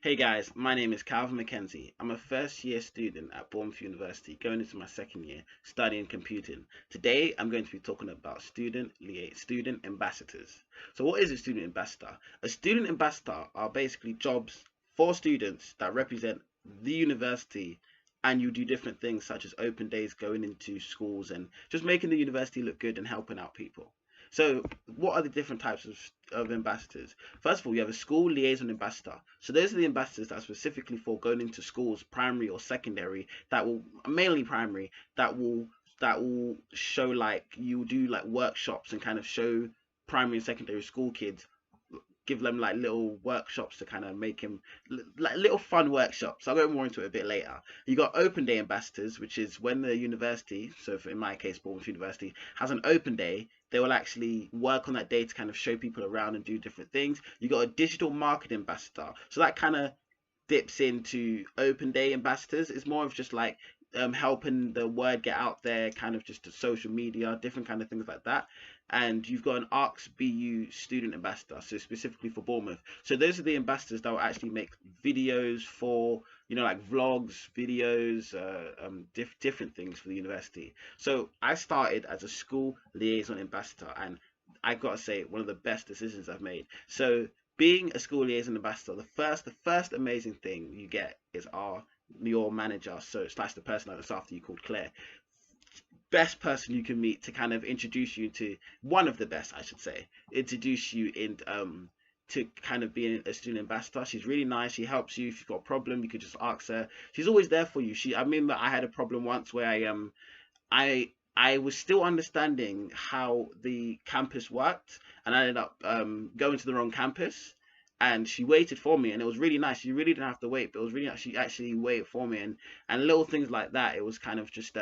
Hey guys, my name is Calvin McKenzie. I'm a first year student at Bournemouth University going into my second year studying computing. Today I'm going to be talking about student ambassadors. So what is a student ambassador? A student ambassador are basically jobs for students that represent the university, and you do different things such as open days, going into schools and just making the university look good and helping out people. So, what are the different types of ambassadors? First of all, you have a school liaison ambassador. So those are the ambassadors that are specifically for going into schools, primary or secondary, that will mainly primary, that will show, like, you do like workshops and kind of show primary and secondary school kids, give them like little workshops to kind of make him like little fun workshops. I'll go more into it a bit later. You got open day ambassadors, which is when the university, so for in my case Bournemouth University, has an open day, they will actually work on that day to kind of show people around and do different things. You got a digital marketing ambassador, so that kind of dips into open day ambassadors. It's more of just like helping the word get out there, kind of just to social media, different kind of things like that. And you've got an ARCS BU student ambassador, so specifically for Bournemouth. So those are the ambassadors that will actually make videos for, like vlogs, videos, different things for the university. So I started as a school liaison ambassador, and I gotta say, one of the best decisions I've made. So being a school liaison ambassador, the first amazing thing you get is your manager, so slash the person that looks after you, called Claire. Best person you can meet to kind of introduce you to, one of the best, I should say, introduce you in to kind of being a student ambassador. She's really nice. She helps you if you've got a problem. You could just ask her. She's always there for you. I remember I had a problem once where I was still understanding how the campus worked, and I ended up going to the wrong campus. And she waited for me, and it was really nice. She really didn't have to wait, but it was really nice. She actually waited for me, and little things like that. It was kind of just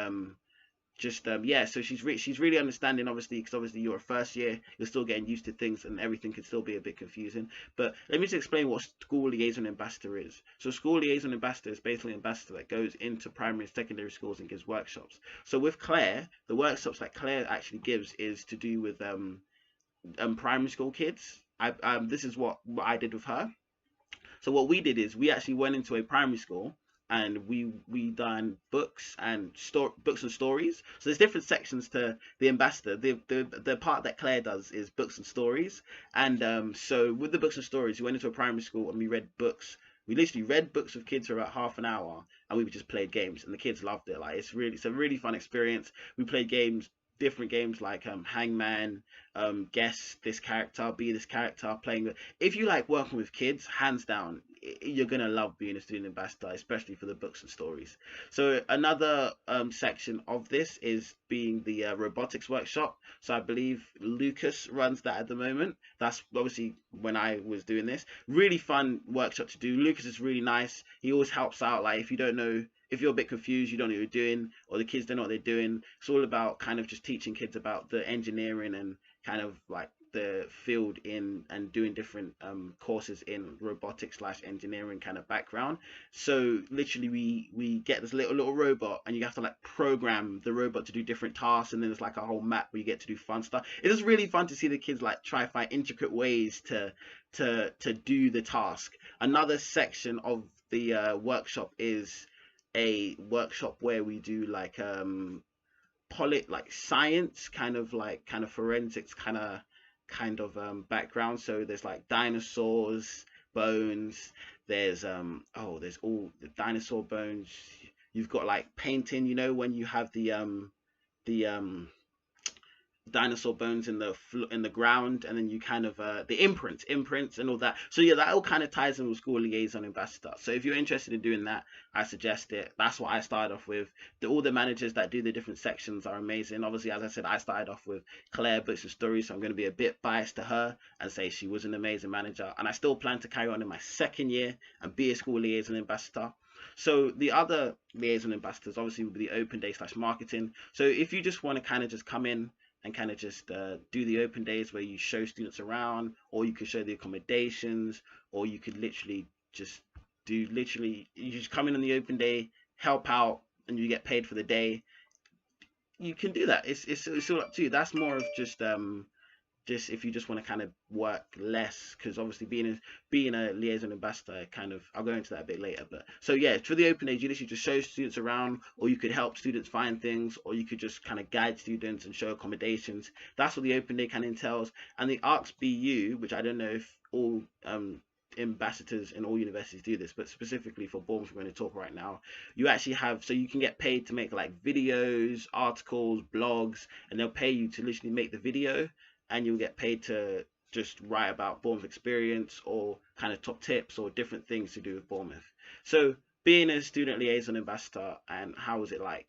yeah. So she's really understanding, obviously, because obviously you're a first year, you're still getting used to things, and everything can still be a bit confusing. But let me just explain what school liaison ambassador is. So school liaison ambassador is basically an ambassador that goes into primary and secondary schools and gives workshops. So with Claire, the workshops that Claire actually gives is to do with primary school kids. This is what I did with her. So what we did is we actually went into a primary school, and we done books and stories. So there's different sections to the ambassador. The part that Claire does is books and stories. And so with the books and stories, we went into a primary school and we read books. We literally read books with kids for about half an hour, and we just played games, and the kids loved it. Like, it's a really fun experience. We played games, different games like hangman, guess this character, be this character, playing with. If you like working with kids, hands down, you're gonna love being a student ambassador, especially for the books and stories. So another section of this is being the robotics workshop. So I believe Lucas runs that at the moment. That's obviously when I was doing this. Really fun workshop to do. Lucas is really nice. He always helps out. Like, if you don't know, if you're a bit confused, you don't know what you're doing, or the kids don't know what they're doing, it's all about kind of just teaching kids about the engineering and kind of like the field in, and doing different courses in robotics slash engineering kind of background. So literally we get this little robot, and you have to like program the robot to do different tasks, and then there's like a whole map where you get to do fun stuff. It is really fun to see the kids like try to find intricate ways to do the task. Another section of the workshop is a workshop where we do like science, kind of forensics kind of background. So there's like dinosaurs bones, there's there's all the dinosaur bones. You've got like painting, when you have the dinosaur bones in the ground, and then you kind of the imprints and all that. So yeah, that all kind of ties in with school liaison ambassador. So if you're interested in doing that, I suggest it. That's what I started off with. All the managers that do the different sections are amazing. Obviously, as I said, I started off with Claire, books and stories, so I'm going to be a bit biased to her and say she was an amazing manager, and I still plan to carry on in my second year and be a school liaison ambassador. So the other liaison ambassadors obviously will be the open day slash marketing. So if you just want to kind of just come in and kind of just do the open days where you show students around, or you could show the accommodations, or you could literally just you just come in on the open day, help out, and you get paid for the day. You can do that. It's all up to you. That's more of just just if you just want to kind of work less, because obviously being a liaison ambassador, kind of, I'll go into that a bit later. But so yeah, for the open days, you literally just show students around, or you could help students find things, or you could just kind of guide students and show accommodations. That's what the open day kind of entails. And the Arts BU, which I don't know if all ambassadors in all universities do this, but specifically for Bournemouth, we're going to talk right now. You actually have, so you can get paid to make like videos, articles, blogs, and they'll pay you to literally make the video, and you'll get paid to just write about Bournemouth experience or kind of top tips or different things to do with Bournemouth. So being a student liaison ambassador, and how was it like?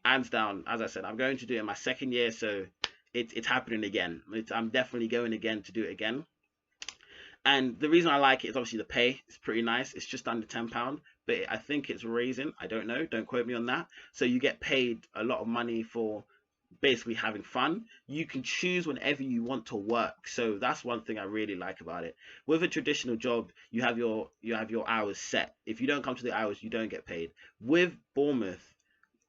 Hands down, as I said, I'm going to do it in my second year, so it's happening again. I'm definitely going again to do it again. And the reason I like it is obviously the pay. It's pretty nice. It's just under £10, but I think it's raising. I don't know. Don't quote me on that. So you get paid a lot of money for basically having fun. You can choose whenever you want to work. So that's one thing I really like about it. With a traditional job, you have your hours set. If you don't come to the hours, you don't get paid. With Bournemouth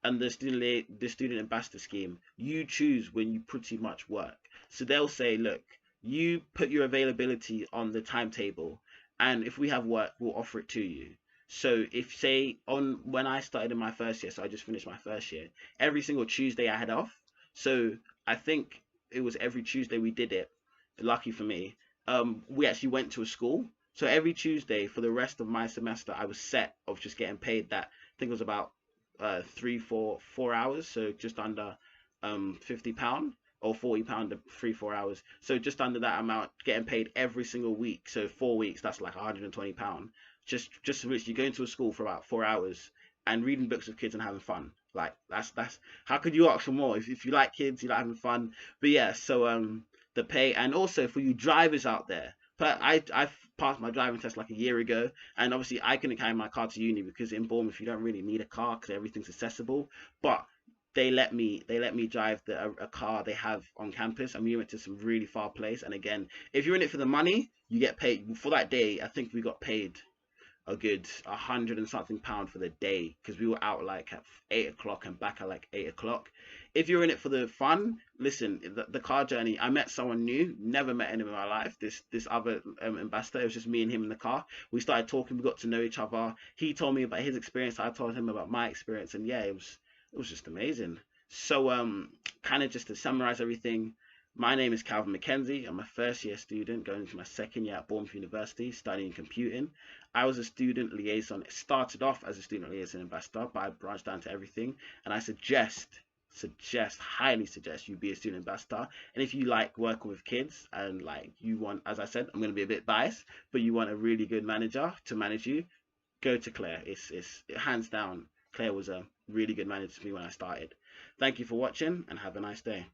and the student ambassador scheme, you choose when you pretty much work. So they'll say, look, you put your availability on the timetable, and if we have work, we'll offer it to you. So if, say, on when I started in my first year, so I just finished my first year, every single Tuesday I had off. So I think it was every Tuesday we did it. Lucky for me, we actually went to a school. So every Tuesday for the rest of my semester, I was set of just getting paid that. I think it was about 4 hours, so just under £50 or £40 for 4 hours. So just under that amount, getting paid every single week. So 4 weeks, that's like £120. Just literally going to a school for about 4 hours and reading books with kids and having fun. Like that's how could you ask for more? If you like kids, you like having fun. But yeah, so the pay, and also for you drivers out there. But I've passed my driving test like a year ago, and obviously I couldn't carry my car to uni because in Bournemouth you don't really need a car because everything's accessible. But they let me drive a car they have on campus, and we went to some really far place. And again, if you're in it for the money, you get paid. For that day, I think we got paid a good 100 and something pound for the day, because we were out like at 8 o'clock and back at like 8 o'clock. If you're in it for the fun, listen, the car journey, I met someone new, never met anyone in my life, this other ambassador. It was just me and him in the car. We started talking, we got to know each other. He told me about his experience, I told him about my experience, and yeah, it was just amazing. So kind of just to summarize everything, my name is Calvin Mackenzie. I'm a first year student going into my second year at Bournemouth University studying computing. I was a student liaison. It started off as a student liaison ambassador, but I branched down to everything. And I highly suggest you be a student ambassador. And if you like working with kids and like you want, as I said, I'm going to be a bit biased, but you want a really good manager to manage you, go to Claire. It's hands down, Claire was a really good manager to me when I started. Thank you for watching and have a nice day.